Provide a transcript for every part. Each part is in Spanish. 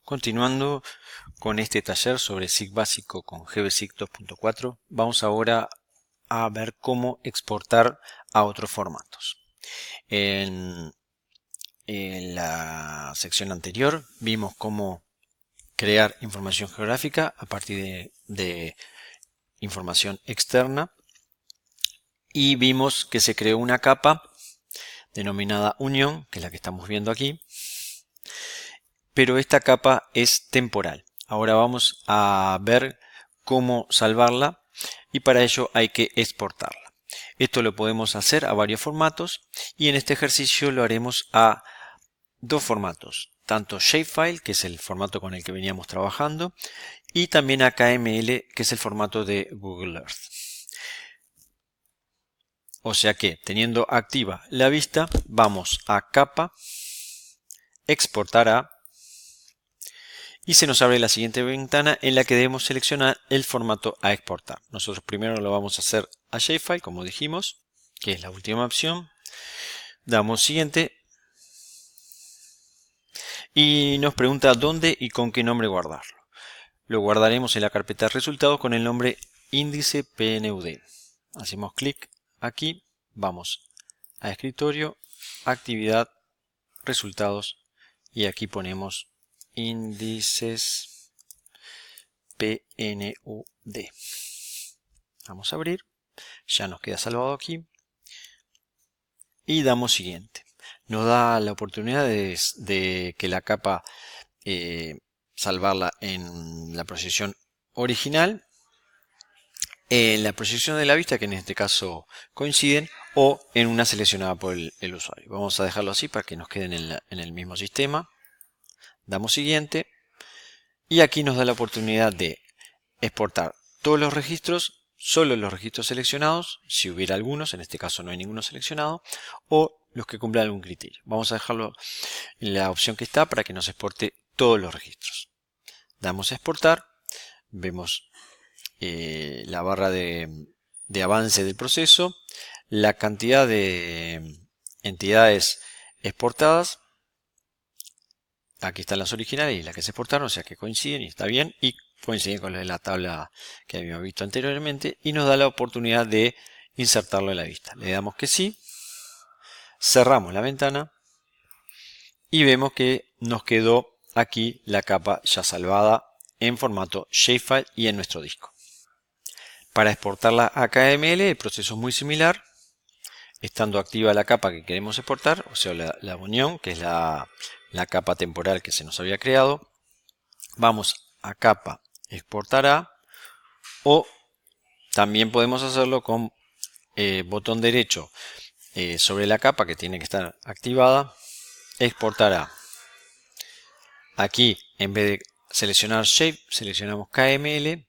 Continuando con este taller sobre SIG básico con GBSIG 2.4, vamos ahora a ver cómo exportar a otros formatos. En la sección anterior vimos cómo crear información geográfica a partir de información externa y vimos que se creó una capa denominada unión, que es la que estamos viendo aquí, pero esta capa es temporal. Ahora vamos a ver cómo salvarla y para ello hay que exportarla. Esto lo podemos hacer a varios formatos y en este ejercicio lo haremos a dos formatos, tanto Shapefile, que es el formato con el que veníamos trabajando, y también a KML, que es el formato de Google Earth. O sea que, teniendo activa la vista, vamos a capa, exportar a, y se nos abre la siguiente ventana en la que debemos seleccionar el formato a exportar. Nosotros primero lo vamos a hacer a Shapefile, como dijimos, que es la última opción. Damos siguiente y nos pregunta dónde y con qué nombre guardarlo. Lo guardaremos en la carpeta de resultados con el nombre índice PNUD. Hacemos clic aquí, vamos a escritorio, actividad, resultados y aquí ponemos índices PNUD. Vamos a abrir, ya nos queda salvado aquí y damos siguiente. Nos da la oportunidad de que la capa salvarla en la proyección original, en la proyección de la vista, que en este caso coinciden, o en una seleccionada por el usuario. Vamos a dejarlo así para que nos queden en el mismo sistema. Damos siguiente y aquí nos da la oportunidad de exportar todos los registros, solo los registros seleccionados, si hubiera algunos, en este caso no hay ninguno seleccionado, o los que cumplan algún criterio. Vamos a dejarlo en la opción que está para que nos exporte todos los registros. Damos a exportar, vemos la barra de avance del proceso, la cantidad de entidades exportadas. Aquí están las originales y las que se exportaron, o sea que coinciden y está bien, y coinciden con la tabla que habíamos visto anteriormente, y nos da la oportunidad de insertarlo en la vista. Le damos que sí, cerramos la ventana y vemos que nos quedó aquí la capa ya salvada en formato Shapefile y en nuestro disco. Para exportarla a KML el proceso es muy similar, estando activa la capa que queremos exportar, o sea la unión, que es la capa temporal que se nos había creado. Vamos a capa, exportar a, o también podemos hacerlo con botón derecho sobre la capa que tiene que estar activada, exportar a. Aquí en vez de seleccionar Shape, seleccionamos KML,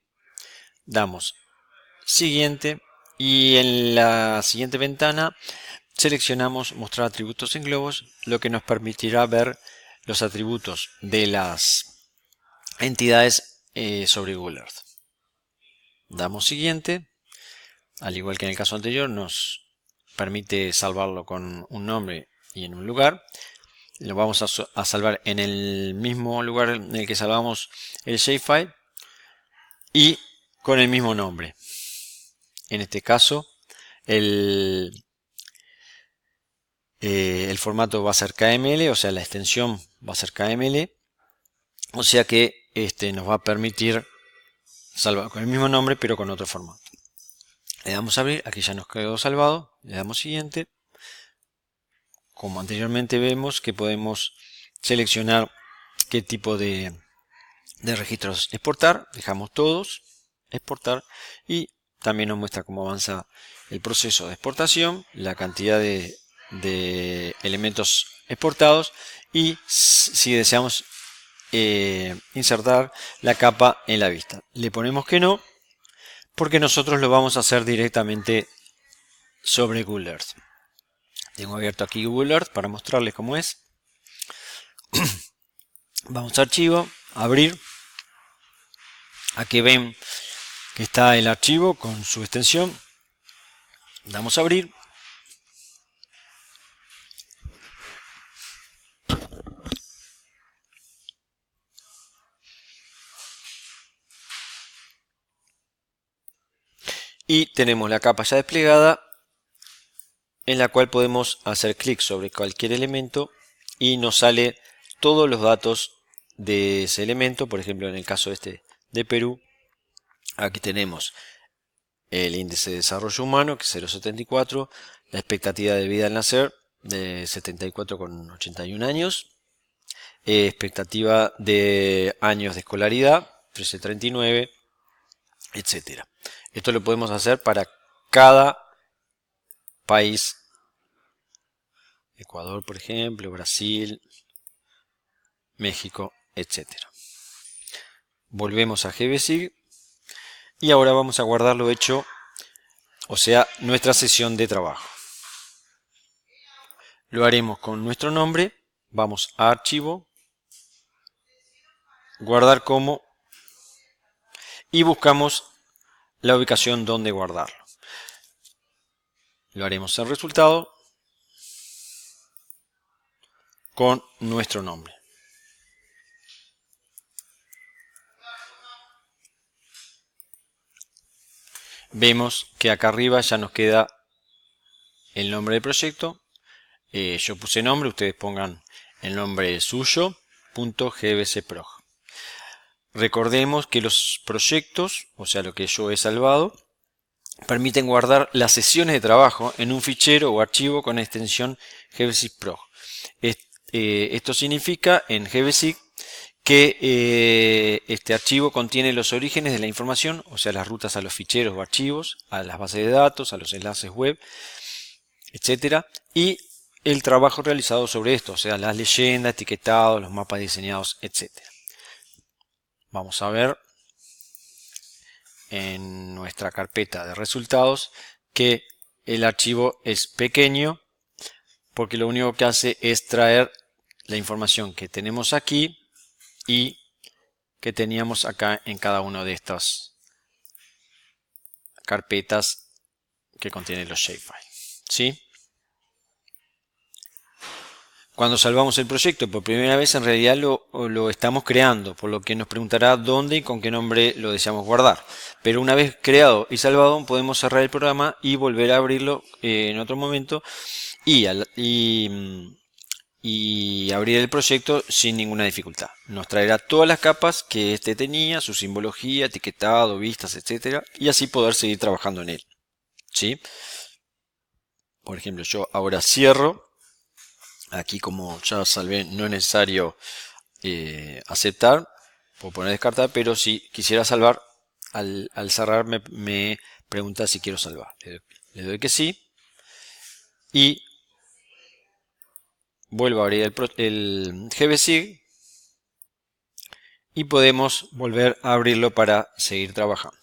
damos siguiente y en la siguiente ventana seleccionamos mostrar atributos en globos, lo que nos permitirá ver los atributos de las entidades sobre Google Earth. Damos siguiente, al igual que en el caso anterior nos permite salvarlo con un nombre y en un lugar. Lo vamos a salvar en el mismo lugar en el que salvamos el shapefile y con el mismo nombre. En este caso el formato va a ser KML, o sea la extensión va a ser KML, o sea que nos va a permitir salvar con el mismo nombre pero con otro formato. Le damos a abrir, aquí ya nos quedó salvado, le damos siguiente. Como anteriormente vemos que podemos seleccionar qué tipo de registros exportar, dejamos todos, exportar, y también nos muestra cómo avanza el proceso de exportación, la cantidad de elementos exportados y si deseamos insertar la capa en la vista. Le ponemos que no, porque nosotros lo vamos a hacer directamente sobre Google Earth. Tengo abierto aquí Google Earth para mostrarles cómo es. Vamos a archivo, abrir. Aquí ven que está el archivo con su extensión. Damos a abrir. y tenemos la capa ya desplegada, en la cual podemos hacer clic sobre cualquier elemento y nos sale todos los datos de ese elemento. Por ejemplo, en el caso este de Perú, aquí tenemos el índice de desarrollo humano, que es 0,74, la expectativa de vida al nacer de 74,81 años, expectativa de años de escolaridad 13,39, etc. Esto lo podemos hacer para cada país. Ecuador, por ejemplo, Brasil, México, etc. Volvemos a GBSIG y ahora vamos a guardar lo hecho, o sea, nuestra sesión de trabajo. Lo haremos con nuestro nombre. Vamos a Archivo, Guardar como y buscamos la ubicación donde guardarlo. Lo haremos en Resultado con nuestro nombre. Vemos que acá arriba ya nos queda el nombre del proyecto. Yo puse nombre, ustedes pongan el nombre suyo, .gbcproj. Recordemos que los proyectos, o sea lo que yo he salvado, permiten guardar las sesiones de trabajo en un fichero o archivo con extensión gbcproj. Esto significa en gbsig que este archivo contiene los orígenes de la información, o sea las rutas a los ficheros o archivos, a las bases de datos, a los enlaces web, etc. Y el trabajo realizado sobre esto, o sea las leyendas, etiquetados, los mapas diseñados, etc. Vamos a ver en nuestra carpeta de resultados que el archivo es pequeño porque lo único que hace es traer la información que tenemos aquí y que teníamos acá en cada una de estas carpetas que contienen los shapefiles, ¿sí? Cuando salvamos el proyecto por primera vez, en realidad lo estamos creando, por lo que nos preguntará dónde y con qué nombre lo deseamos guardar. Pero una vez creado y salvado, podemos cerrar el programa y volver a abrirlo en otro momento y abrir el proyecto sin ninguna dificultad. Nos traerá todas las capas que este tenía, su simbología, etiquetado, vistas, etc. Y así poder seguir trabajando en él, ¿sí? Por ejemplo, yo ahora cierro. Aquí, como ya salvé, no es necesario aceptar, puedo poner descartar, pero si quisiera salvar, al cerrar me pregunta si quiero salvar. Le doy que sí y vuelvo a abrir el GBSIG y podemos volver a abrirlo para seguir trabajando.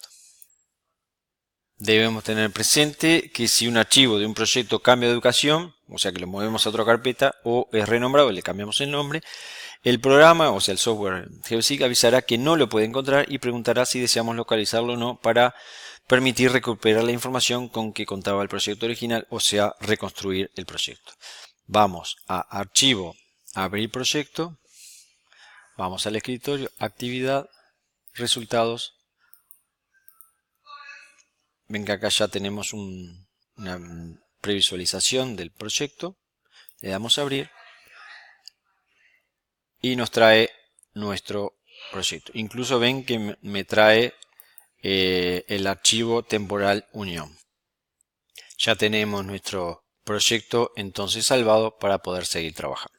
Debemos tener presente que si un archivo de un proyecto cambia de ubicación, o sea que lo movemos a otra carpeta o es renombrado y le cambiamos el nombre, el programa, o sea el software GBSIG, avisará que no lo puede encontrar y preguntará si deseamos localizarlo o no para permitir recuperar la información con que contaba el proyecto original, o sea reconstruir el proyecto. Vamos a Archivo, Abrir proyecto, vamos al escritorio, Actividad, Resultados. Ven que acá ya tenemos una previsualización del proyecto. Le damos a abrir y nos trae nuestro proyecto. Incluso ven que me trae el archivo temporal unión. Ya tenemos nuestro proyecto entonces salvado para poder seguir trabajando.